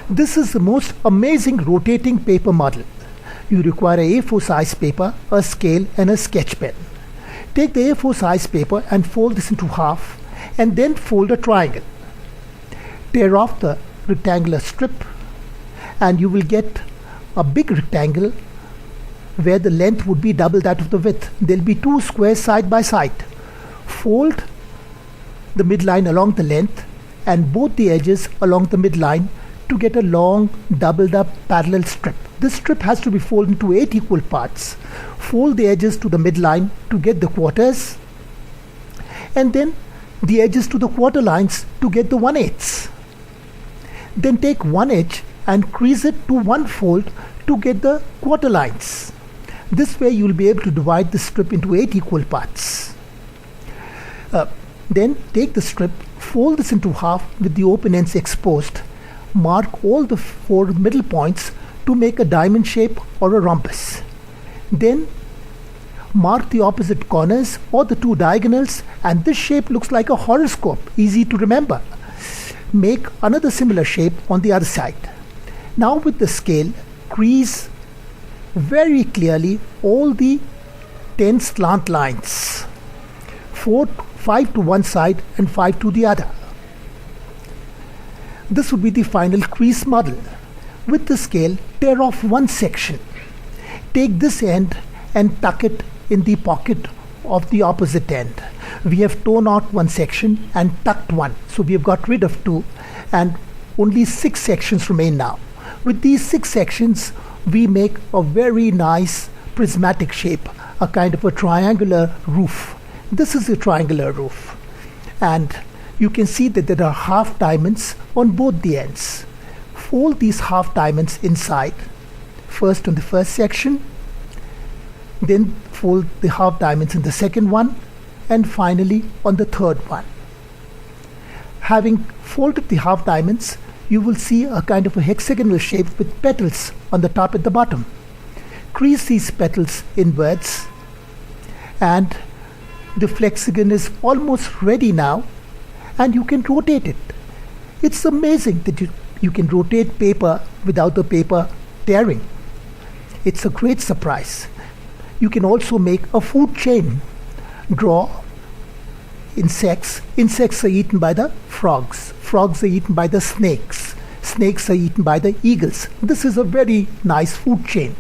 This is the most amazing rotating paper model. You require a A4 size paper, a scale and a sketch pen. Take the A4 size paper and fold this into half and then fold a triangle. Tear off the rectangular strip and you will get a big rectangle where the length would be double that of the width. There will be two squares side by side. Fold the midline along the length and both the edges along the midline to get a long doubled up parallel strip. This strip has to be folded into 8 equal parts. Fold the edges to the midline to get the quarters and then the edges to the quarter lines to get the 1/8. Then take one edge and crease it to one fold to get the quarter lines. This way you will be able to divide the strip into 8 equal parts. Then take the strip, fold this into half with the open ends exposed. Mark all the 4 middle points to make a diamond shape or a rhombus. Then mark the opposite corners or the 2 diagonals, and this shape looks like a horoscope, easy to remember. Make another similar shape on the other side. Now with the scale, crease very clearly all the 10 slant lines. 5 to one side and 5 to the other. This would be the final crease model. With the scale, tear off one section. Take this end and tuck it in the pocket of the opposite end. We have torn out one section and tucked one, so we have got rid of 2 and only 6 sections remain now. With these 6 sections, we make a very nice prismatic shape, a kind of a triangular roof. This is a triangular roof, and you can see that there are half diamonds on both the ends. Fold these half diamonds inside, first on the first section, then fold the half diamonds in the second one, and finally on the third one. Having folded the half diamonds, you will see a kind of a hexagonal shape with petals on the top and the bottom. Crease these petals inwards, and the FLEXAGON is almost ready now, and you can rotate it. It's amazing that you can rotate paper without the paper tearing. It's a great surprise. You can also make a food chain. Draw insects. Insects are eaten by the frogs. Frogs are eaten by the snakes. Snakes are eaten by the eagles. This is a very nice food chain.